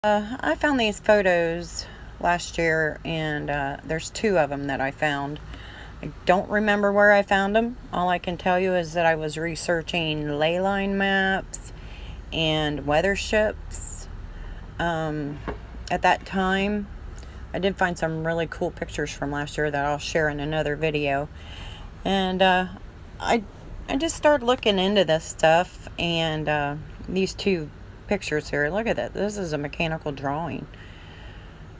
I found these photos last year, and there's two of them that I found. I don't remember where I found them. All I can tell you is that I was researching ley line maps and weather ships at that time. I did find some really cool pictures from last year that I'll share in another video. And I just started looking into this stuff, and these two pictures here. Look at that. This is a mechanical drawing.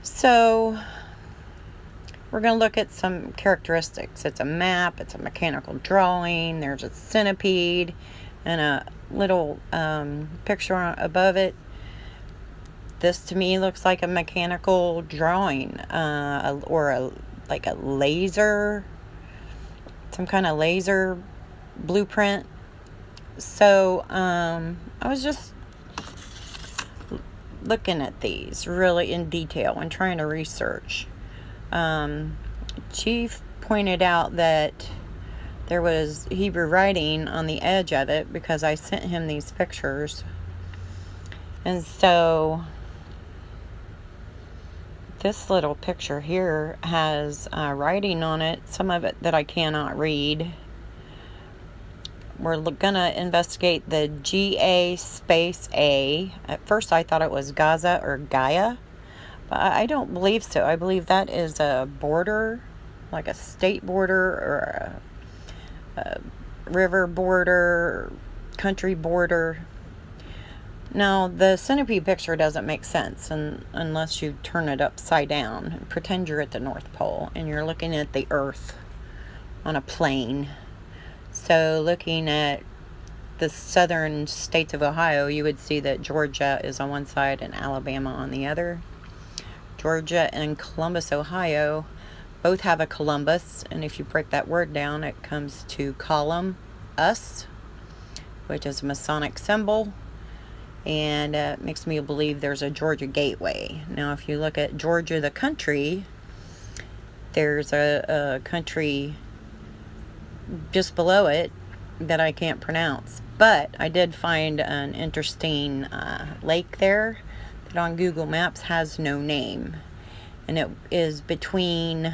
So we're going to look at some characteristics. It's a map, it's a mechanical drawing, there's a centipede, and a little picture above it. This to me looks like a mechanical drawing, like a laser, some kind of laser blueprint. So I was just looking at these really in detail and trying to research. Chief pointed out that there was Hebrew writing on the edge of it because I sent him these pictures. And so this little picture here has writing on it, some of it that I cannot read. We're going to investigate the GA space A. At first I thought it was Gaza or Gaia, but I don't believe so. I believe that is a border, like a state border or a river border, country border. Now, the centipede picture doesn't make sense unless you turn it upside down and pretend you're at the North Pole and you're looking at the Earth on a plane. So looking at the southern states of Ohio, you would see that Georgia is on one side and Alabama on the other. Georgia and Columbus, Ohio, both have a Columbus, and if you break that word down, it comes to column, us, which is a Masonic symbol, and it makes me believe there's a Georgia Gateway. Now, if you look at Georgia, the country, there's a country just below it that I can't pronounce, but I did find an interesting lake there that on Google Maps has no name, and it is between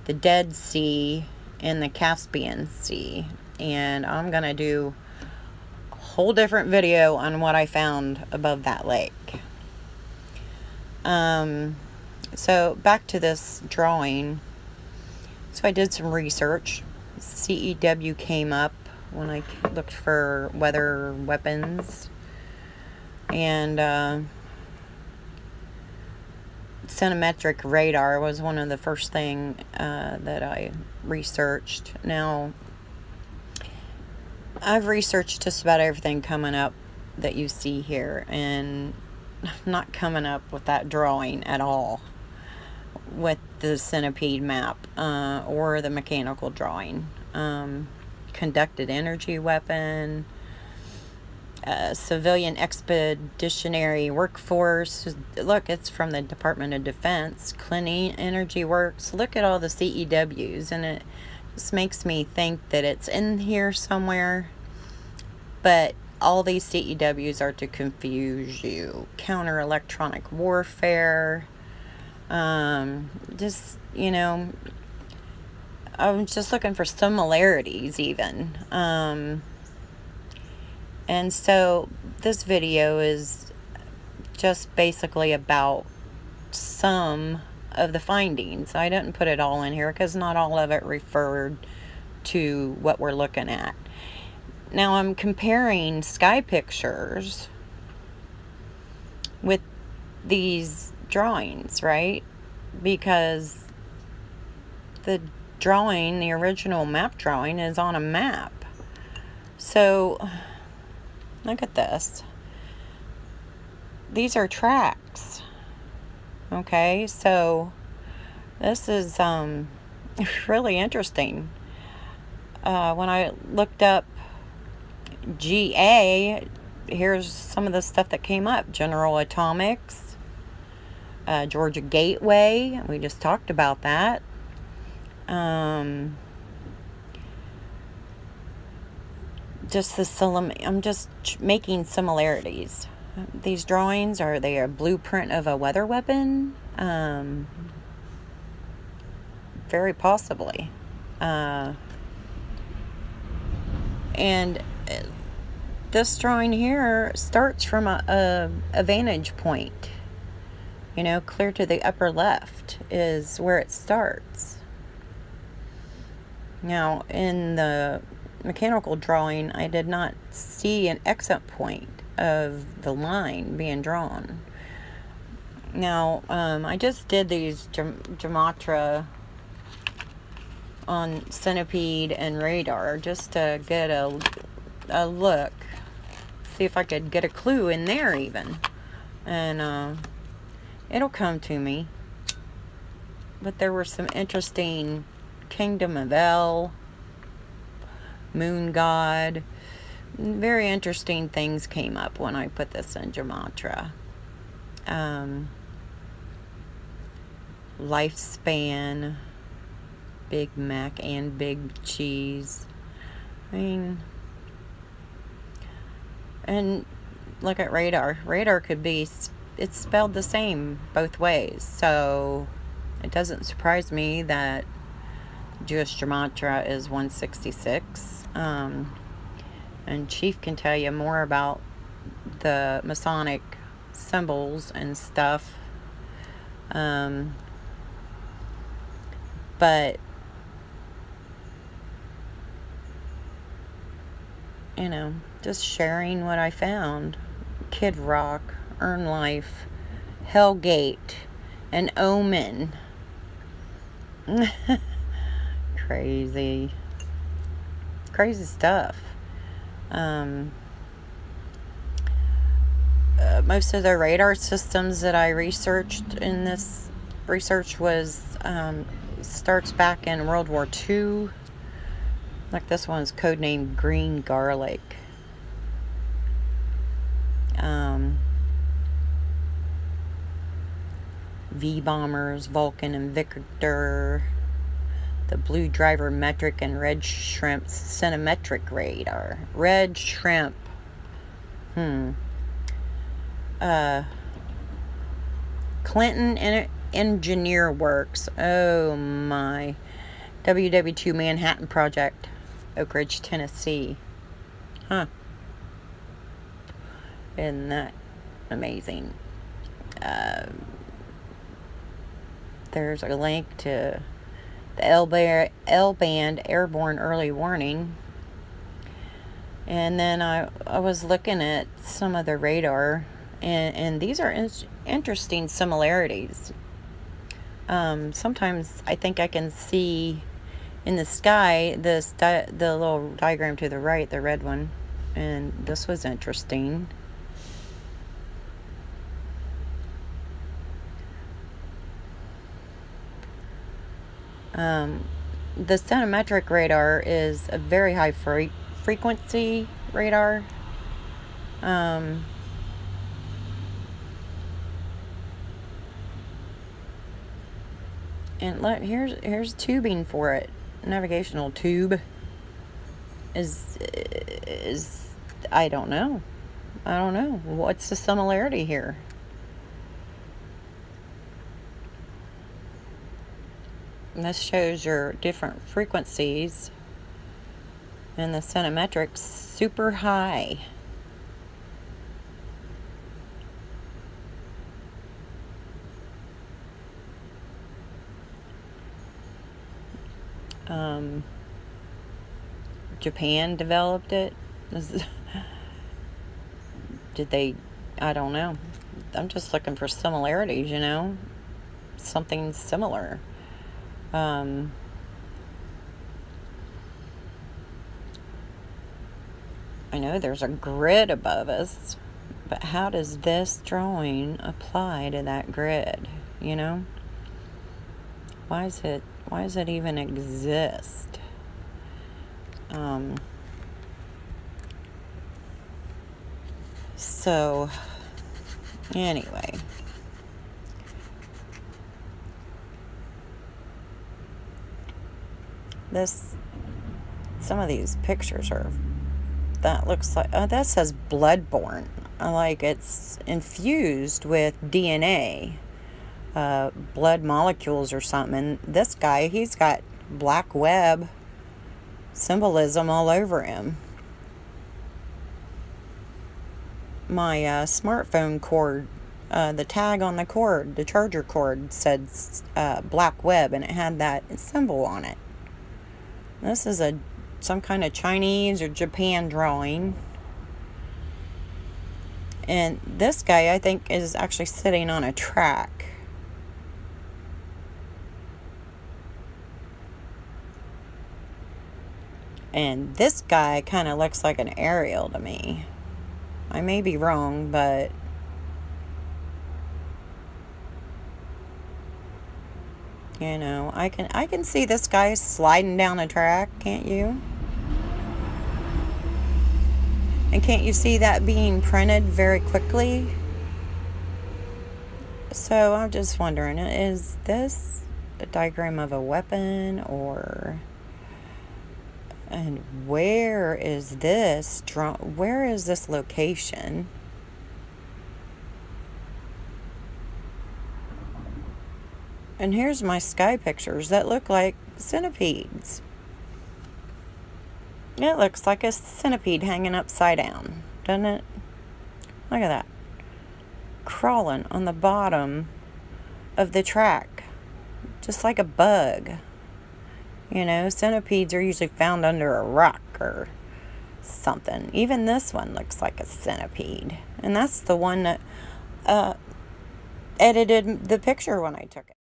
the Dead Sea and the Caspian Sea, and I'm gonna do a whole different video on what I found above that lake. So back to this drawing. So I did some research. CEW came up when I looked for weather weapons, and centimetric radar was one of the first thing that I researched. Now, I've researched just about everything coming up that you see here, and I'm not coming up with that drawing at all with the centipede map or the mechanical drawing. Conducted energy weapon, civilian expeditionary workforce. Look, it's from the Department of Defense. Clean Energy Works. Look at all the CEWs, and it just makes me think that it's in here somewhere, but all these CEWs are to confuse you. Counter electronic warfare. Just, I'm just looking for similarities even. And so this video is just basically about some of the findings. I didn't put it all in here because not all of it referred to what we're looking at. Now I'm comparing sky pictures with these drawings, right? Because the drawing, the original map drawing, is on a map. So look at this. These are tracks. Okay, so this is really interesting. When I looked up GA, here's some of the stuff that came up. General Atomics, Georgia Gateway, we just talked about that. I'm just making similarities. these drawings, are they a blueprint of a weather weapon? Very possibly. And this drawing here starts from a vantage point. You know, clear to the upper left is where it starts. Now, in the mechanical drawing, I did not see an exit point of the line being drawn. Now, I just did these Gematria on Centipede and Radar just to get a look, see if I could get a clue in there even, and it'll come to me. But there were some interesting Kingdom of El, Moon God, very interesting things came up when I put this in Gematria. Lifespan, Big Mac and Big Cheese. I mean, and look at Radar. Radar could be, it's spelled the same both ways. So it doesn't surprise me that Jewish Gematria is 166. And Chief can tell you more about the Masonic symbols and stuff. But you know, just sharing what I found. Kid Rock, Earn Life, Hellgate, and Omen. Crazy stuff. Most of the radar systems that I researched in this research was starts back in World War II. Like this one's codenamed Green Garlic. V-bombers, Vulcan and Victor. The Blue Driver metric and Red Shrimp centimetric radar. Red Shrimp. Clinton Engineer Works. Oh my. WW2 Manhattan Project. Oak Ridge, Tennessee. Isn't that amazing? There's a link to the L-band Airborne Early Warning. And then I was looking at some of the radar, and these are interesting similarities. Sometimes I think I can see in the sky the little diagram to the right, the red one, and this was interesting. The centimetric radar is a very high frequency radar. And look, here's tubing for it. Navigational tube is I don't know. What's the similarity here? And this shows your different frequencies, and the centimetric super high. Japan developed it. Did they? I don't know. I'm just looking for similarities, you know? Something similar. I know there's a grid above us, but how does this drawing apply to that grid, you know? Why does it even exist? So anyway, some of these pictures are, that looks like, oh, that says Bloodborne. like it's infused with DNA, blood molecules or something. And this guy, he's got black web symbolism all over him. My smartphone cord, the tag on the cord, the charger cord, said black web, and it had that symbol on it. This is some kind of Chinese or Japan drawing. And this guy, I think, is actually sitting on a track. And this guy kind of looks like an aerial to me. I may be wrong, but you know, I can see this guy sliding down a track, can't you? And can't you see that being printed very quickly? So I'm just wondering, is this a diagram of a weapon, or... And where is this where is this location? And here's my sky pictures that look like centipedes. It looks like a centipede hanging upside down, doesn't it? Look at that. Crawling on the bottom of the track, just like a bug. You know, centipedes are usually found under a rock or something. Even this one looks like a centipede. And that's the one that edited the picture when I took it.